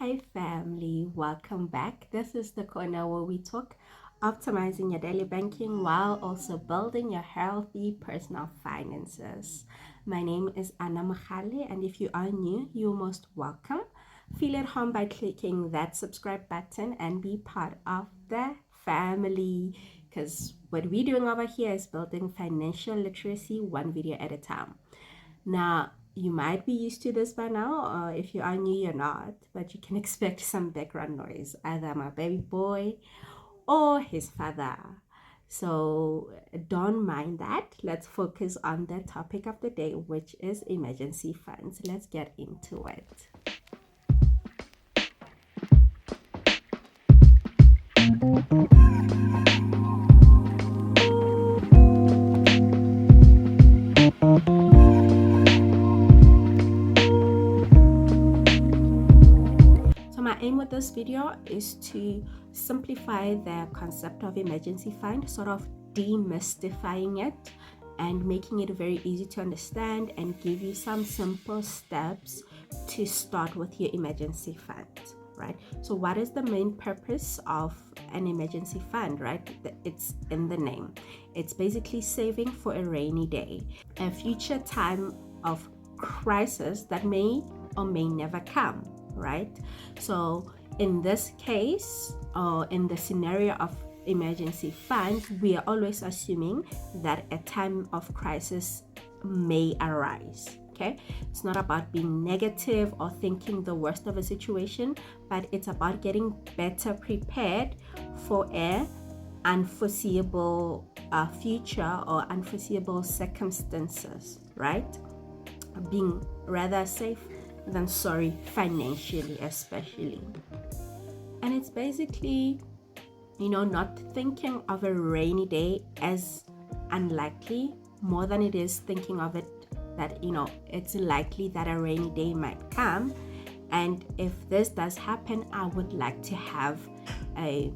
Hey family, welcome back. This is the corner where we talk optimizing your daily banking while also building your healthy personal finances. My name is Mogale, and if you are new, you're most welcome. Feel at home by clicking that subscribe button and be part of the family, because what we're doing over here is building financial literacy one video at a time. Now, you might be used to this by now, or if you are new, you're not, but you can expect some background noise, either my baby boy or his father. So don't mind that. Let's focus on the topic of the day, which is emergency funds. Let's get into it. My aim with this video is to simplify the concept of emergency fund, sort of demystifying it and making it very easy to understand, and give you some simple steps to start with your emergency fund, right? So what is the main purpose of an emergency fund, right? It's in the name. It's basically saving for a rainy day, a future time of crisis that may or may never come, right? So in this case, or in the scenario of emergency funds, we are always assuming that a time of crisis may arise. Okay, it's not about being negative or thinking the worst of a situation, but it's about getting better prepared for a unforeseeable future or unforeseeable circumstances, right? Being rather safe than sorry financially, especially. And it's basically, not thinking of a rainy day as unlikely more than it is thinking of it that, it's likely that a rainy day might come. And if this does happen, I would like to have a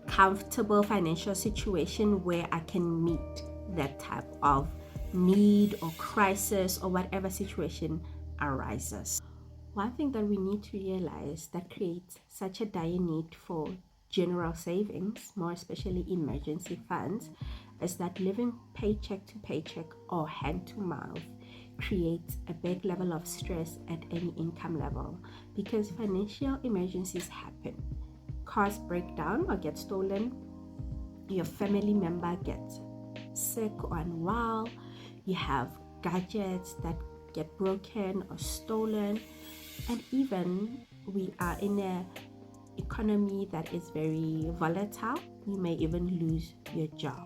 comfortable financial situation where I can meet that type of need or crisis or whatever situation arises. One thing that we need to realize that creates such a dire need for general savings, more especially emergency funds, is that living paycheck to paycheck or hand to mouth creates a big level of stress at any income level, because financial emergencies happen. Cars break down or get stolen, your family member gets sick or unwell, you have gadgets that get broken or stolen, and even we are in an economy that is very volatile. You may even lose your job.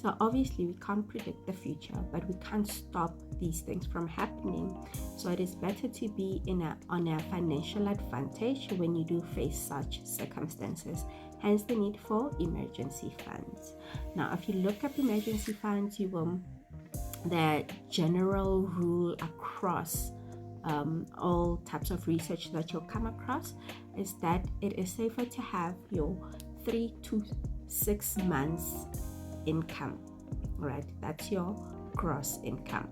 So obviously we can't predict the future, but we can't stop these things from happening. So it is better to be on a financial advantage when you do face such circumstances. Hence the need for emergency funds. Now, if you look up emergency funds, the general rule across all types of research that you'll come across is that it is safer to have your 3 to 6 months income, right? That's your gross income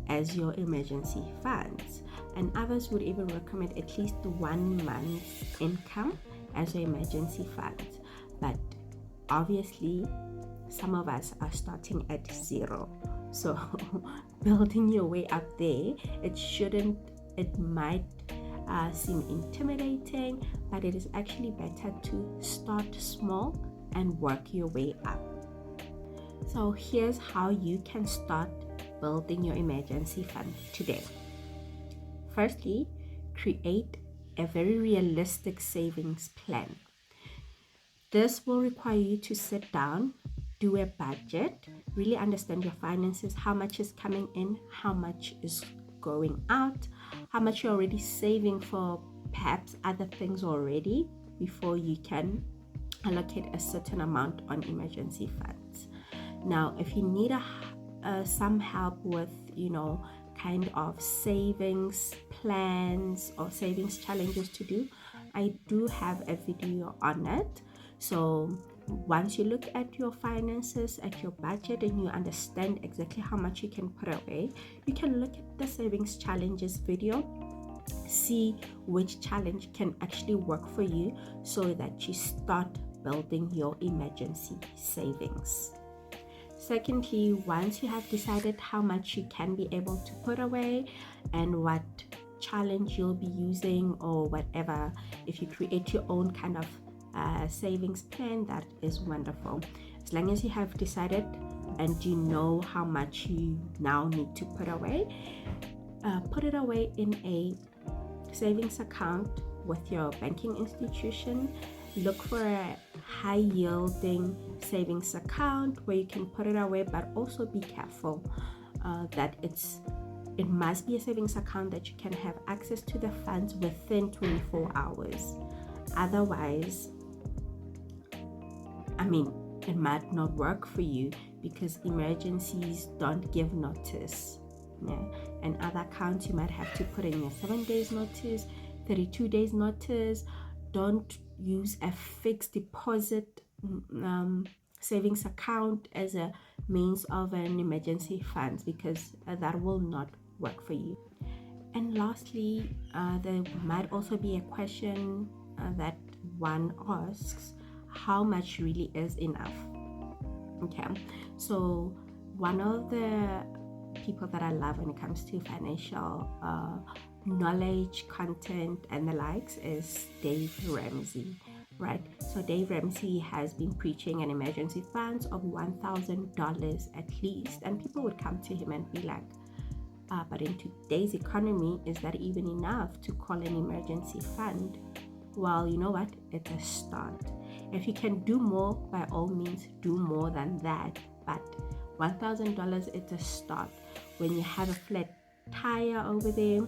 as your emergency funds. And others would even recommend at least 1 month's income as your emergency funds. But obviously some of us are starting at zero. So building your way up there, it might seem intimidating, but it is actually better to start small and work your way up. So here's how you can start building your emergency fund today. Firstly, create a very realistic savings plan. This will require you to sit down, do a budget, really understand your finances, how much is coming in, how much is going out, how much you're already saving for perhaps other things already before you can allocate a certain amount on emergency funds. Now, if you need some help with, kind of savings plans or savings challenges to do, I do have a video on it. So once you look at your finances, at your budget, and you understand exactly how much you can put away, you can look at the savings challenges video, see which challenge can actually work for you so that you start building your emergency savings. Secondly, once you have decided how much you can be able to put away and what challenge you'll be using or whatever, if you create your own kind of savings plan, that is wonderful. As long as you have decided and you know how much you now need to put it away in a savings account with your banking institution. Look for a high yielding savings account where you can put it away, but also be careful that it must be a savings account that you can have access to the funds within 24 hours. Otherwise, it might not work for you because emergencies don't give notice. Yeah. And other accounts, you might have to put in your 7 days notice, 32 days notice. Don't use a fixed deposit savings account as a means of an emergency funds, because that will not work for you. And lastly, there might also be a question that one asks, how much really is enough? Okay, so one of the people that I love when it comes to financial knowledge, content, and the likes is Dave Ramsey, right? So Dave Ramsey has been preaching an emergency funds of $1,000 at least, and people would come to him and be like, but in today's economy, is that even enough to call an emergency fund? Well, you know what? It's a start. If you can do more, by all means, do more than that. But $1,000, it's a start. When you have a flat tire over there,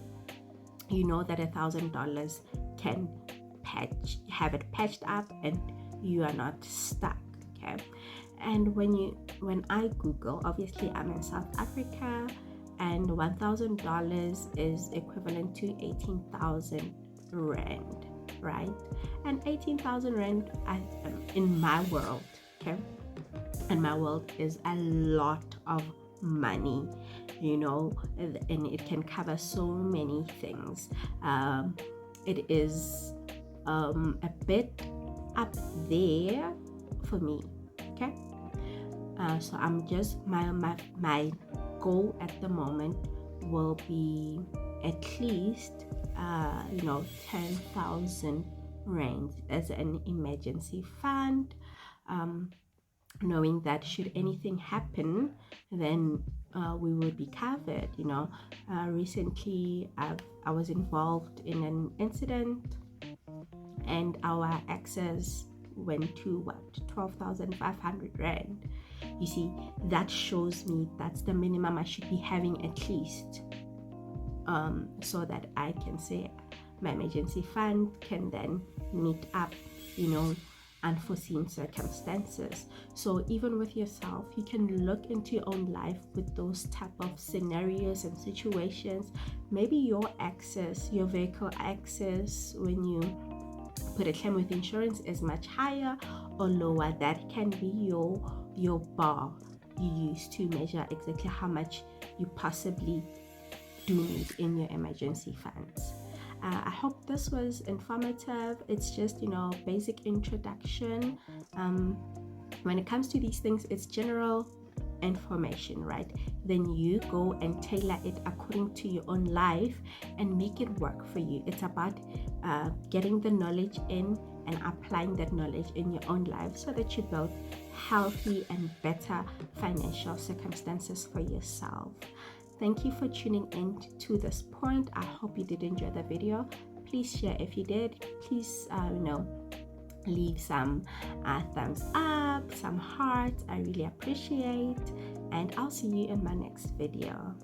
you know that $1,000 can have it patched up and you are not stuck. Okay. And when I Google, obviously I'm in South Africa, and $1,000 is equivalent to 18,000 rand, right? And 18,000 rand in my world, okay? And my world is a lot of money, and it can cover so many things. It is a bit up there for me, okay? So I'm just my goal at the moment will be at least 10,000 rand as an emergency fund, knowing that should anything happen, then we would be covered. Recently I was involved in an incident and our access went to 12,500 rand. You see, that shows me that's the minimum I should be having at least, so that I can say my emergency fund can then meet up unforeseen circumstances. So even with yourself, you can look into your own life with those type of scenarios and situations. Maybe your vehicle access, when you put a claim with insurance, is much higher or lower. That can be your bar you use to measure exactly how much you possibly do need in your emergency funds. I hope this was informative. It's just basic introduction. When it comes to these things, it's general information, right? Then you go and tailor it according to your own life and make it work for you. It's about getting the knowledge in and applying that knowledge in your own life so that you build healthy and better financial circumstances for yourself. Thank you for tuning in to this point. I hope you did enjoy the video. Please share if you did. Please leave some thumbs up, some hearts. I really appreciate, and I'll see you in my next video.